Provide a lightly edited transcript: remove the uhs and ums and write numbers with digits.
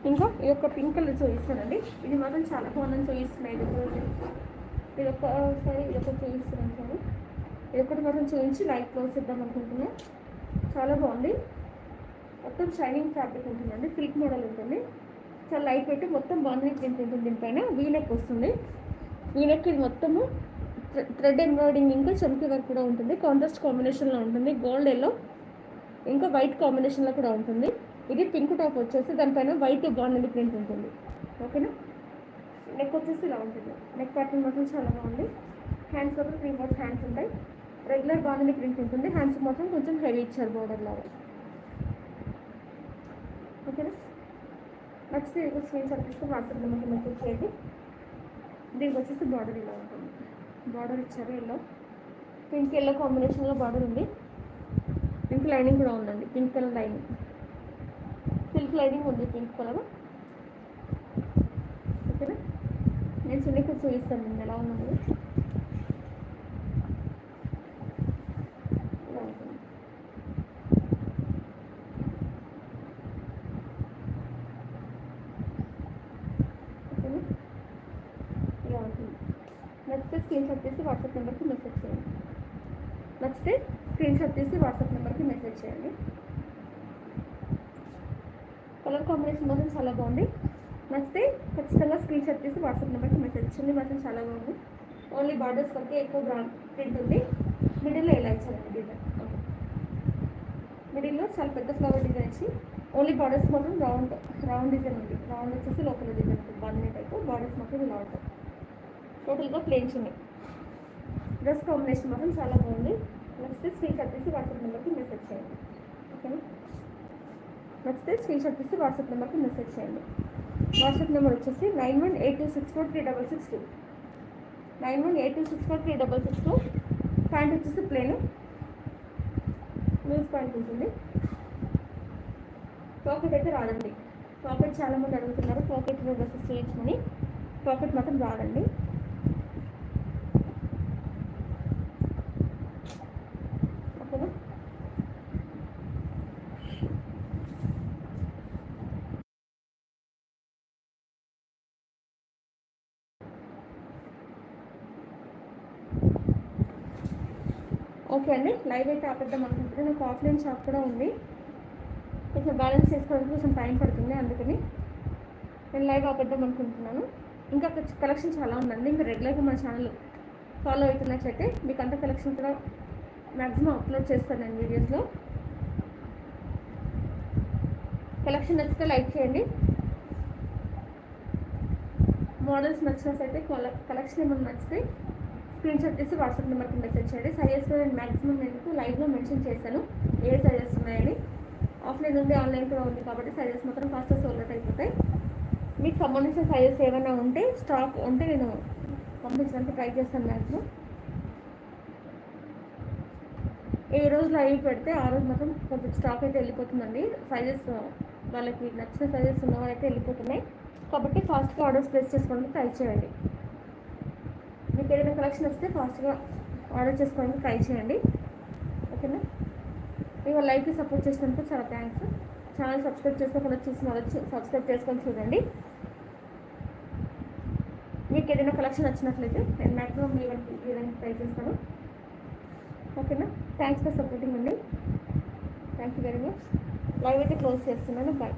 ఇంకా ఈ యొక్క పింక్ కలర్ చూపిస్తానండి. ఇది మాత్రం చాలా బాగుందని చూపిస్తున్నాయి. ఇది ఒకసారి ఇది ఒకటి చూపిస్తున్నాను సార్. ఇది ఒకటి మాత్రం చూపించి లైట్ క్లోజ్ ఇద్దాం అనుకుంటున్నాను. చాలా బాగుంది. మొత్తం షైనింగ్ ఫ్యాబ్రిక్ ఉంటుందండి. సిల్క్ మోడల్ ఉంటుంది. చాలా లైట్ పెట్టి మొత్తం బాగుంది ప్రింట్ ఉంటుంది. దీనిపైన వీనెక్ వస్తుంది. వీనెక్ ఇది మొత్తము థ్రెడ్ ఎంబ్రాయిడింగ్ ఇంకా చమ్కీ వర్క్ కూడా ఉంటుంది. కాంట్రాస్ట్ కాంబినేషన్లో ఉంటుంది. గోల్డ్ ఎల్లో ఇంకా వైట్ కాంబినేషన్లో కూడా ఉంటుంది. ఇది పింక్ టాప్ వచ్చేసి దానిపైన వైట్ బాగుంది ప్రింట్ ఉంటుంది. ఓకేనా. నెక్ వచ్చేసి ఇలా ఉంటుంది. నెక్ ప్యాటర్న్ మాత్రం చాలా బాగుంది. హ్యాండ్స్ మాత్రం 3/4 హ్యాండ్స్ ఉంటాయి. రెగ్యులర్ బాగుంది ప్రింట్ ఉంటుంది. హ్యాండ్స్ మాత్రం కొంచెం హెవీ ఇచ్చారు బోర్డర్ లాగా. ఓకేనా. నెక్స్ట్ ఇది స్క్రీన్ షాట్ తీసుకుని వాట్సాప్ నెంబర్కి మెసేజ్ చేయండి. దీనికి వచ్చేసి బార్డర్ ఇలా ఉంటుంది. బార్డర్ ఇచ్చారు ఎల్లో, పింక్ ఎల్లో కాంబినేషన్లో బార్డర్ ఉంది. పింక్ లైనింగ్ కూడా ఉందండి. Pink colour lining, silk lining ఉంది పింక్ కలర్. ఓకేనా. నేను చిన్నకి చూపిస్తాను నేను ఎలా ఉన్నది. ఇలా ఉంటుంది. ఓకేనా. ఇలా ఉంటుంది. నచ్చితే స్క్రీన్ షాట్ తీసి వాట్సాప్ నెంబర్కి మెసేజ్ చేయండి. నచ్చితే స్క్రీన్ షాట్ తీసి వాట్సాప్ నెంబర్కి మెసేజ్ చేయండి. కలర్ కాంబినేషన్ మాత్రం చాలా బాగుంది. నచ్చితే ఖచ్చితంగా స్క్రీన్ షాట్ తీసి వాట్సాప్ నెంబర్కి మెసేజ్ చేయండి. మాత్రం చాలా బాగుంది. ఓన్లీ బార్డర్స్ వరకే ఎక్కువ బ్రాండ్ ప్రింట్ ఉంది. మిడిల్లో ఇలా ఇచ్చారండి డిజైన్. మిడిల్లో చాలా పెద్ద ఫ్లవర్ డిజైన్ ఇచ్చి ఓన్లీ బార్డర్స్ మాత్రం రౌండ్ డిజైన్ ఉంది. రౌండ్ వచ్చేసి లోపల డిజైన్ ఉంటుంది. బాగుంది టైపు. బార్డర్స్ మాత్రం ఇలా ఉంటాయి. టోటల్గా ప్లేన్స్ ఉన్నాయి. డ్రెస్ కాంబినేషన్ మాత్రం చాలా బాగుంది. నచ్చితే స్క్రీన్ షాట్ తీసి వాట్సాప్ నెంబర్కి మెసేజ్ చేయండి. ఓకేనా. నచ్చితే స్క్రీన్ షాట్ తీసి వాట్సాప్ నెంబర్కి మెసేజ్ చేయండి. వాట్సాప్ నెంబర్ వచ్చేసి 9182643662 9182643662. ప్యాంట్ వచ్చేసి ప్లేన్ లూజ్ ప్యాంట్ ఉంటుంది. పాకెట్ అయితే రాదండి. పాకెట్ చాలామంది అడుగుతున్నారు పాకెట్ డ్రెస్సెస్ చేయించమని. పాకెట్ మాత్రం రాదండి. ఓకేనా. ఓకే అండి. లైవ్ అయితే ఆపేద్దాం అనుకుంటున్నాను. నాకు ఆఫ్లైన్ షాప్ కూడా ఉంది. కొంచెం బ్యాలెన్స్ చేసుకోవడానికి కొంచెం టైం పడుతుంది. అందుకని నేను లైవ్ ఆపేద్దాం అనుకుంటున్నాను. ఇంకా కలెక్షన్ చాలా ఉందండి. ఇంకా రెగ్యులర్గా మన ఛానల్ ఫాలో అవుతున్నట్లయితే మీకు అంత కలెక్షన్ కూడా మ్యాక్సిమం అప్లోడ్ చేస్తాను నేను వీడియోస్లో. కలెక్షన్ నచ్చితే లైక్ చేయండి. మోడల్స్ నచ్చినట్లయితే కలెక్షన్ ఏమైనా నచ్చితే స్క్రీన్ షాట్ తీసి వాట్సాప్ నెంబర్కి మెసేజ్ చేయండి. సైజెస్ కూడా నేను మ్యాక్సిమం నేను లైవ్లో మెన్షన్ చేశాను ఏ సైజెస్ ఉన్నాయని. ఆఫ్లైన్ ఉంది, ఆన్లైన్ కూడా ఉంది కాబట్టి సైజెస్ మాత్రం ఫాస్ట్ సోల్డ్ అవుట్ అయిపోతాయి. మీకు సంబంధించిన సైజెస్ ఏమైనా ఉంటే స్టాక్ ఉంటే నేను పంపించడానికి ట్రై చేస్తాను మ్యాక్సిమం. ఏ రోజు లైవ్ పెడితే ఆ రోజు మాత్రం కొంచెం స్టాక్ అయితే వెళ్ళిపోతుందండి. సైజెస్ వాళ్ళకి నచ్చిన సైజెస్ ఉన్న వాళ్ళైతే వెళ్ళిపోతున్నాయి కాబట్టి ఫాస్ట్గా ఆర్డర్స్ ప్లేస్ చేసుకోవడానికి ట్రై చేయండి. మీకు ఏదైనా కలెక్షన్ వస్తే ఫాస్ట్గా ఆర్డర్ చేసుకోవడానికి ట్రై చేయండి. ఓకేనా. ఇక లైవ్కి సపోర్ట్ చేసినందుకు చాలా థ్యాంక్స్. ఛానల్ సబ్స్క్రైబ్ చేసుకోకుండా చూసి వాళ్ళు సబ్స్క్రైబ్ చేసుకొని చూడండి. మీకు ఏదైనా కలెక్షన్ వచ్చినట్లయితే నేను మ్యాక్సిమం ఇవ్వడానికి ట్రై చేస్తాను. ఓకేనా. థ్యాంక్స్ ఫర్ సపోర్టింగ్ అండి. Thank you very much. Live అయితే క్లోజ్ చేస్తున్నాను. బాయ్.